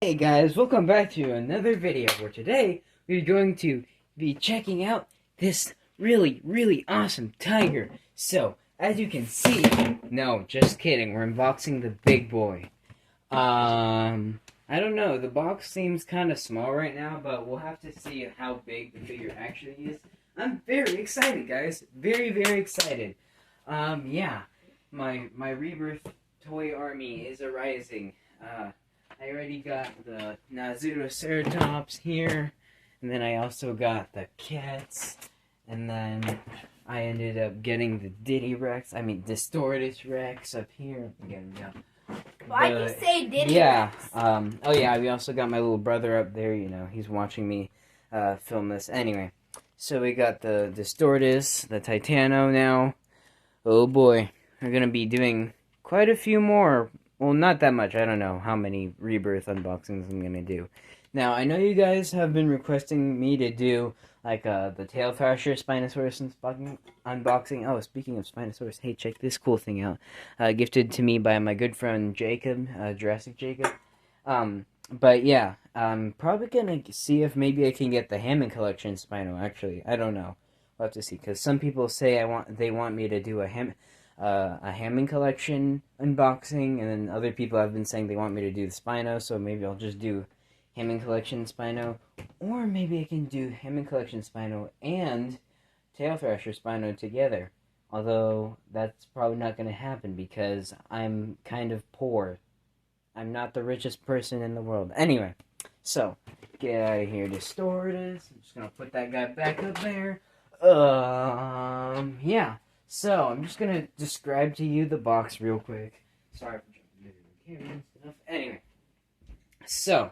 Hey guys, welcome back to another video where today we're going to be checking out this really awesome tiger. So, as you can see, no, just kidding, we're unboxing the big boy. I don't know, the box seems kind of small right now, but we'll have to see how big the figure actually is. I'm very excited, guys, very excited. Yeah, my Rebirth toy army is arising. I already got the Titanosaurus here, and then I also got the cats, and then I ended up getting the Distortus Rex up here. Again, yeah. Why'd you say Diddy Yeah, Rex? oh yeah, we also got my little brother up there, you know, he's watching me film this. Anyway, so we got the Distortus, the Titano now. Oh boy, we're gonna be doing quite a few more. Well, not that much. I don't know how many Rebirth unboxings I'm gonna do. Now, I know you guys have been requesting me to do, like, the Tail Thrasher Spinosaurus unboxing. Oh, speaking of Spinosaurus, hey, check this cool thing out. Gifted to me by my good friend Jacob, Jurassic Jacob. But yeah, I'm probably gonna see if maybe I can get the Hammond Collection Spino, actually. I don't know. We'll have to see, because some people say they want me to do a Hammond Collection unboxing, and then other people have been saying they want me to do the Spino, so maybe I'll just do Hammond Collection Spino, or maybe I can do Hammond Collection Spino and Tail Thrasher Spino together, although that's probably not going to happen because I'm kind of poor. I'm not the richest person in the world. Anyway, so, get out of here, Distortus. I'm just going to put that guy back up there. Yeah. So, I'm just going to describe to you the box real quick. Sorry for jumping into the camera and stuff. Anyway. So,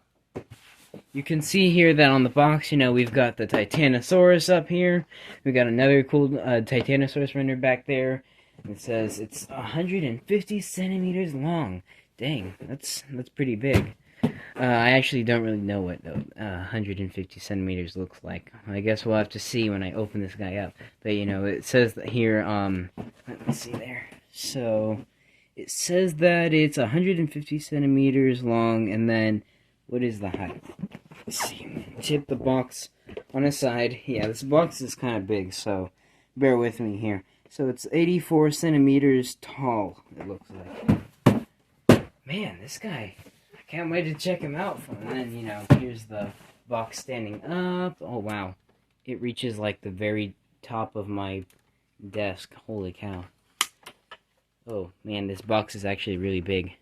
you can see here that on the box, you know, we've got the Titanosaurus up here. We've got another cool Titanosaurus render back there. It says it's 150 centimeters long. Dang, that's pretty big. I actually don't really know what 150 centimeters looks like. I guess we'll have to see when I open this guy up. But, you know, it says that here, let me see there. So, it says that it's 150 centimeters long, and then, what is the height? Let's see. Tip the box on the side. Yeah, this box is kind of big, so bear with me here. So, it's 84 centimeters tall, it looks like. Man, this guy... Can't wait to check him out. And then, you know, here's the box standing up. Oh, wow. It reaches, like, the very top of my desk. Holy cow. Oh, man, this box is actually really big.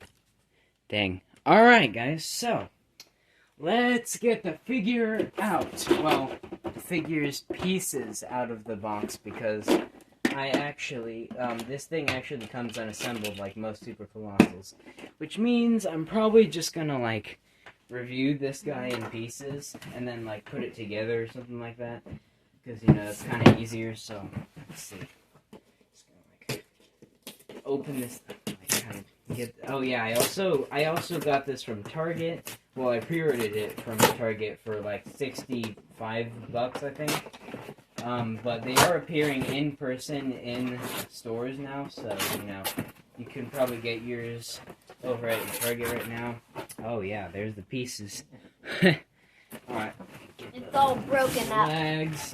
Dang. Alright, guys, so, let's get the figure out. Well, the figure's pieces out of the box, because I actually, this thing actually comes unassembled like most Super Colossals. Which means I'm probably just gonna, like, review this guy in pieces, and then, like, put it together or something like that. Because, you know, it's kind of easier, so, let's see. Just gonna, like, open this, like, kind of get, oh yeah, I also got this from Target. Well, I pre-ordered it from Target for, like, $65, I think. But they are appearing in person in stores now, so, you know, you can probably get yours over at Target right now. Oh, yeah, there's the pieces. Alright. It's all broken up. Legs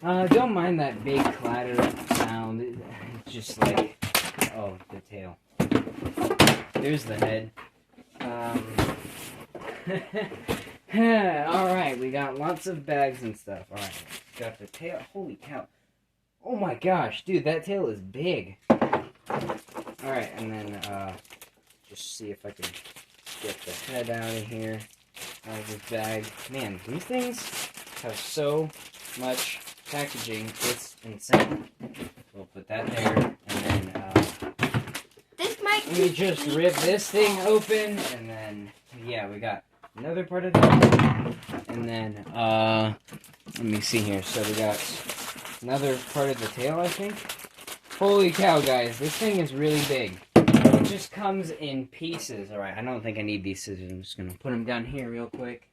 out. Don't mind that big clatter sound. It's just like, oh, the tail. There's the head. Alright, we got lots of bags and stuff. Alright, got the tail. Holy cow. Oh my gosh, dude, that tail is big. Alright, and then, just see if I can get the head out of here, out of this bag. Man, these things have so much packaging, it's insane. We'll put that there, and then, This might we just rip this thing open, and then, yeah, we got another part of that, and then, let me see here, so we got another part of the tail, I think. Holy cow, guys, this thing is really big. It just comes in pieces. Alright, I don't think I need these scissors, I'm just gonna put them down here real quick.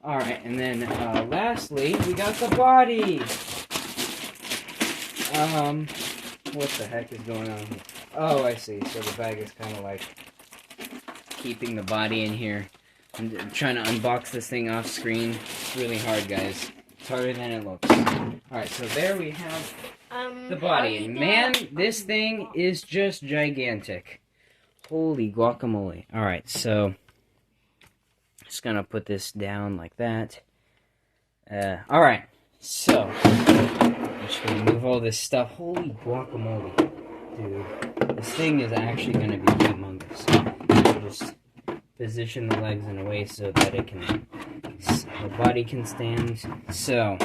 Alright, and then, lastly, we got the body! What the heck is going on here? Oh, I see, so the bag is kind of like keeping the body in here. I'm trying to unbox this thing off screen. It's really hard, guys. It's harder than it looks. Alright, so there we have the body. And man, this thing is just gigantic. Holy guacamole. Alright, so just gonna put this down like that. Alright, so I'm just gonna move all this stuff. Holy guacamole. Dude, this thing is actually gonna be humongous. Just position the legs in a way so that the body can stand. So,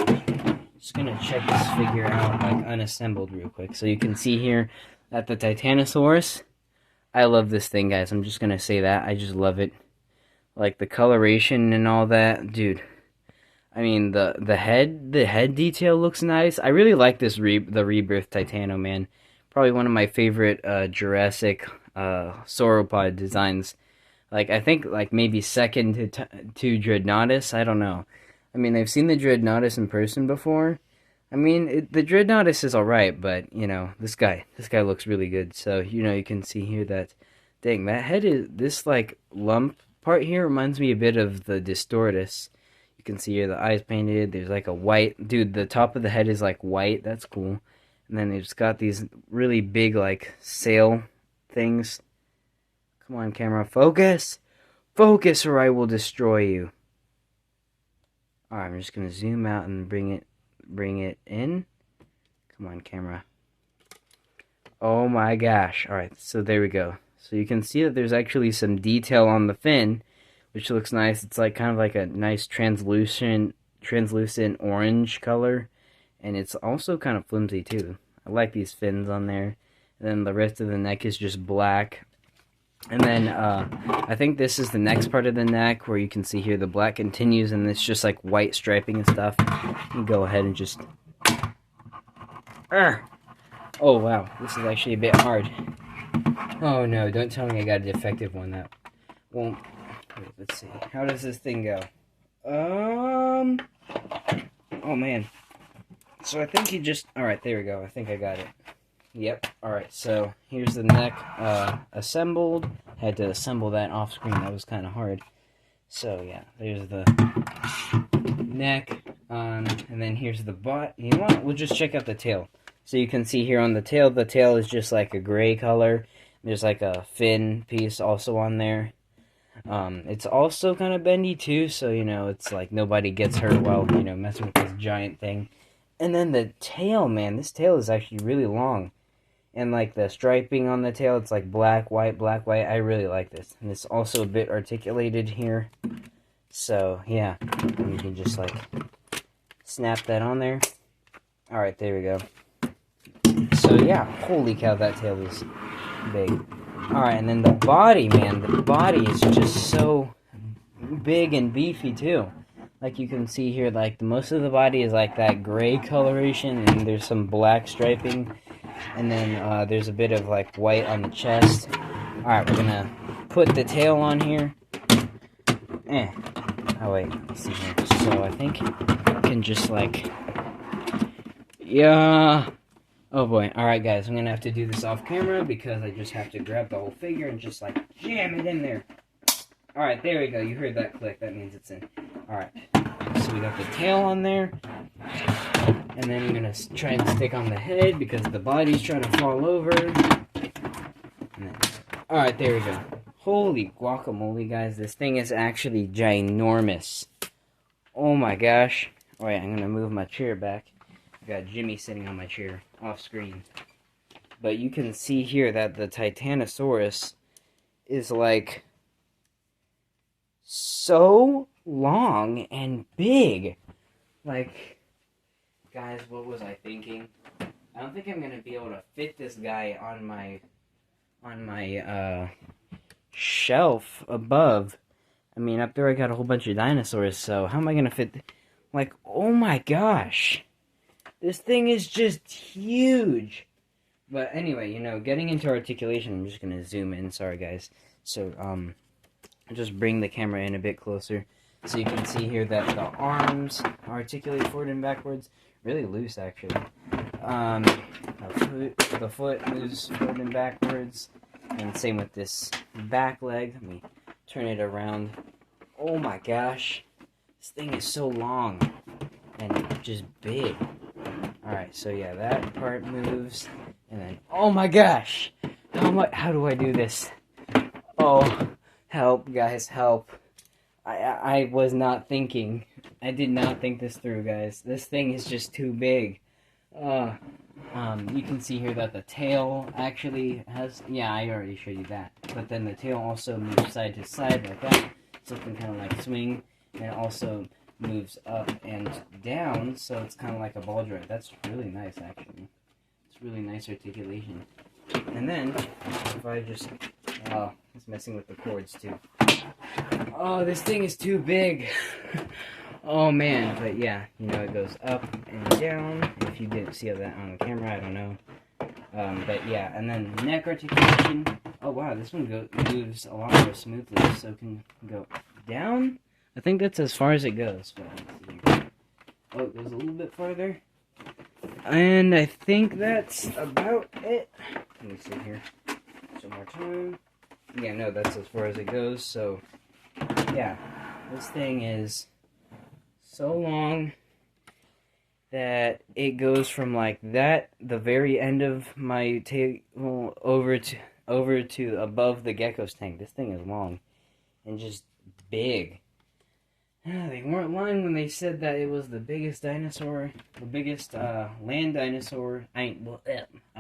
just gonna check this figure out like unassembled real quick. So you can see here that the Titanosaurus, I love this thing, guys. I'm just gonna say that. I just love it. Like the coloration and all that, dude. I mean, the head detail looks nice. I really like this the Rebirth Titano, man. Probably one of my favorite Jurassic sauropod designs. Like, I think, like, maybe second to Dreadnoughtus. I don't know. I mean, I've seen the Dreadnoughtus in person before. I mean, the Dreadnoughtus is alright, but, you know, this guy looks really good. So, you know, you can see here that, dang, that head this, like, lump part here reminds me a bit of the Distortus. You can see here the eyes painted. There's, like, a white, dude, the top of the head is, like, white. That's cool. And then they've just got these really big, like, sail things. Come on, camera. Focus! Focus or I will destroy you. Alright, I'm just going to zoom out and bring it in. Come on, camera. Oh my gosh. Alright, so there we go. So you can see that there's actually some detail on the fin, which looks nice. It's like kind of like a nice translucent orange color. And it's also kind of flimsy too. I like these fins on there. And then the rest of the neck is just black. And then, I think this is the next part of the neck, where you can see here the black continues, and it's just like white striping and stuff. You go ahead and just... Oh, wow. This is actually a bit hard. Oh, no. Don't tell me I got a defective one. That won't... Wait, let's see. How does this thing go? Oh, man. So I think you just... Alright, there we go. I think I got it. Yep. Alright, so here's the neck assembled. Had to assemble that off screen. That was kind of hard. So, yeah, there's the neck. And then here's the butt. You know what? We'll just check out the tail. So you can see here on the tail is just like a gray color. There's like a fin piece also on there. It's also kind of bendy too, so, you know, it's like nobody gets hurt while, you know, messing with this giant thing. And then the tail, man, this tail is actually really long. And like the striping on the tail, it's like black, white, black, white. I really like this. And it's also a bit articulated here. So, yeah. And you can just like snap that on there. Alright, there we go. So, yeah. Holy cow, that tail is big. Alright, and then the body, man. The body is just so big and beefy, too. Like you can see here, like most of the body is like that gray coloration, and there's some black striping. And then there's a bit of like white on the chest. Alright, we're gonna put the tail on here. Oh wait, let's see here. So I think I can just like... Yeah. Oh boy. Alright guys, I'm gonna have to do this off camera because I just have to grab the whole figure and just like jam it in there. Alright, there we go. You heard that click. That means it's in. Alright. So we got the tail on there. And then I'm going to try and stick on the head because the body's trying to fall over. Alright, there we go. Holy guacamole, guys. This thing is actually ginormous. Oh my gosh. Alright, I'm going to move my chair back. I got Jimmy sitting on my chair off screen. But you can see here that the Titanosaurus is like so long and big. Like, guys, what was I thinking? I don't think I'm gonna be able to fit this guy on my shelf above. I mean, up there I got a whole bunch of dinosaurs, so how am I gonna fit? Like, oh my gosh, this thing is just huge. But anyway, you know, getting into articulation, I'm just gonna zoom in. Sorry, guys. So, I'll just bring the camera in a bit closer. So you can see here that the arms articulate forward and backwards. Really loose, actually. The foot moves forward and backwards. And same with this back leg. Let me turn it around. Oh my gosh. This thing is so long and just big. Alright, so yeah, that part moves. And then, oh my gosh! How do I do this? Oh, help, guys, help. I was not thinking. I did not think this through, guys. This thing is just too big. You can see here that the tail actually has... Yeah, I already showed you that. But then the tail also moves side to side like that. So it can kind of like swing. And it also moves up and down. So it's kind of like a ball joint. That's really nice, actually. It's really nice articulation. And then, if I just... Oh, it's messing with the cords, too. Oh, this thing is too big. Oh, man. But, yeah, you know, it goes up and down. If you didn't see that on the camera, I don't know. But, yeah, and then neck articulation. Oh, wow, this one moves a lot more smoothly, so it can go down. I think that's as far as it goes. But let's see. Oh, it goes a little bit farther. And I think that's about it. Let me see here. Some more time. Yeah, no, that's as far as it goes. So, yeah, this thing is so long that it goes from like that, the very end of my table, over to above the gecko's tank. This thing is long and just big. They weren't lying when they said that it was the biggest dinosaur, the biggest land dinosaur. I'm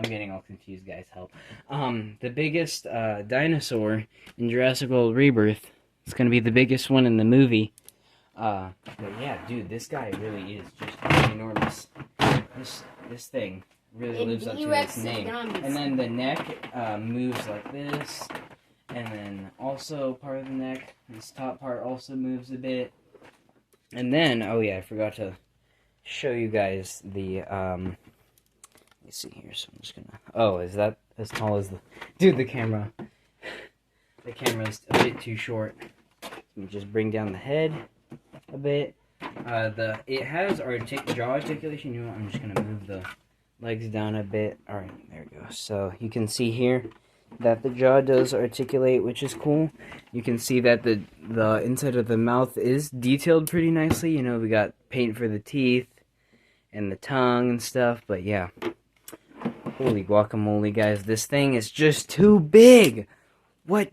getting all confused, guys. Help. The biggest dinosaur in Jurassic World Rebirth. It's gonna be the biggest one in the movie. But yeah, dude, this guy really is just enormous. This thing really lives up to its name. And then the neck moves like this, and then also part of the neck. This top part also moves a bit. And then, oh yeah, I forgot to show you guys the, let me see here, so I'm just gonna, oh, is that as tall as the, dude, the camera's a bit too short. Let me just bring down the head a bit. It has jaw articulation. You know what, I'm just gonna move the legs down a bit. Alright, there we go. So, you can see here that the jaw does articulate, which is cool. You can see that the inside of the mouth is detailed pretty nicely. You know, we got paint for the teeth and the tongue and stuff, but yeah. Holy guacamole, guys. This thing is just too big. What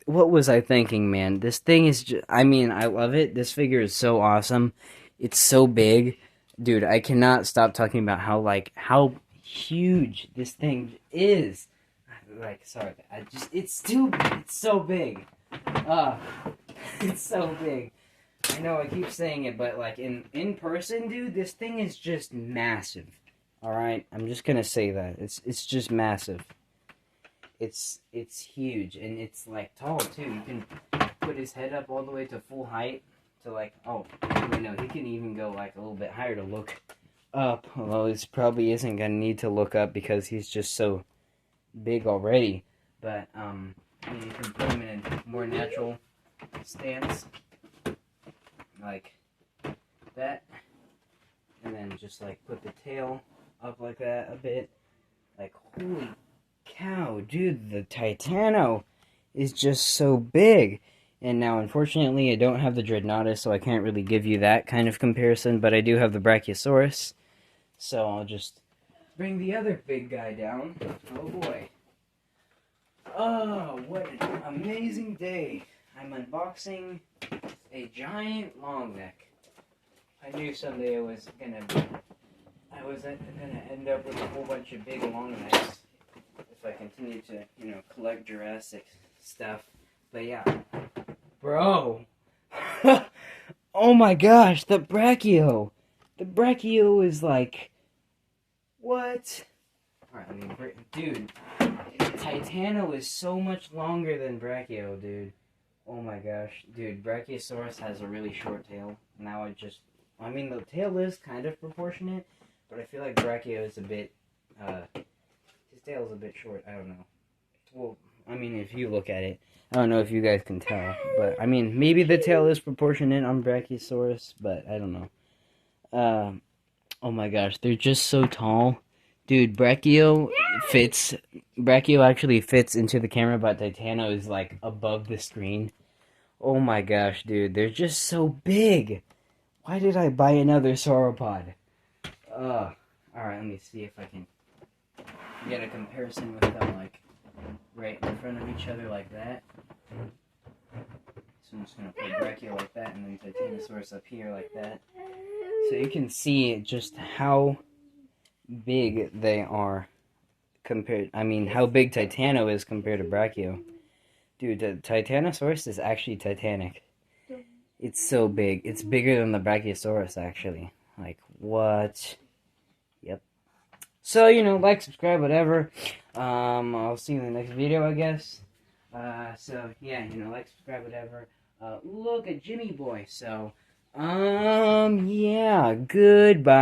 was I thinking, man? This thing is just, I mean, I love it. This figure is so awesome. It's so big. Dude, I cannot stop talking about how huge this thing is. Like, sorry, it's so big. It's so big. I know I keep saying it, but like in person, dude, this thing is just massive. Alright, I'm just gonna say that. It's just massive. It's huge, and it's like tall too. You can put his head up all the way to full height to like, oh, wait, no, he can even go like a little bit higher to look up. Although this probably isn't gonna need to look up because he's just so big already, but you can put him in a more natural stance like that, and then just like put the tail up like that a bit. Like, holy cow, dude, the Titano is just so big. And now unfortunately I don't have the Dreadnoughtus, so I can't really give you that kind of comparison, but I do have the Brachiosaurus, so I'll just bring the other big guy down. Oh boy. Oh, what an amazing day. I'm unboxing a giant long neck. I knew someday I was gonna end up with a whole bunch of big long necks if I continue to, you know, collect Jurassic stuff. But yeah. Bro. Oh my gosh, the Brachio. The Brachio is like, what? Alright, I mean, dude, Titano is so much longer than Brachio, dude. Oh my gosh, dude, Brachiosaurus has a really short tail. Now I mean, the tail is kind of proportionate, but I feel like Brachio is a bit, his tail is a bit short, I don't know. Well, I mean, if you look at it, I don't know if you guys can tell, but, I mean, maybe the tail is proportionate on Brachiosaurus, but I don't know. Oh my gosh, they're just so tall. Dude, Brachio actually fits into the camera, but Titano is like above the screen. Oh my gosh, dude, they're just so big. Why did I buy another sauropod? Alright, let me see if I can get a comparison with them, like, right in front of each other like that. So I'm just gonna put Brachio like that, and then Titanosaurus up here like that. So you can see just how big they are compared, I mean, how big Titano is compared to Brachio. Dude, the Titanosaurus is actually titanic. It's so big. It's bigger than the Brachiosaurus, actually. Like, what? Yep. So, you know, like, subscribe, whatever. I'll see you in the next video, I guess. So, yeah, you know, like, subscribe, whatever. Look at Jimmy Boy. So, yeah, goodbye.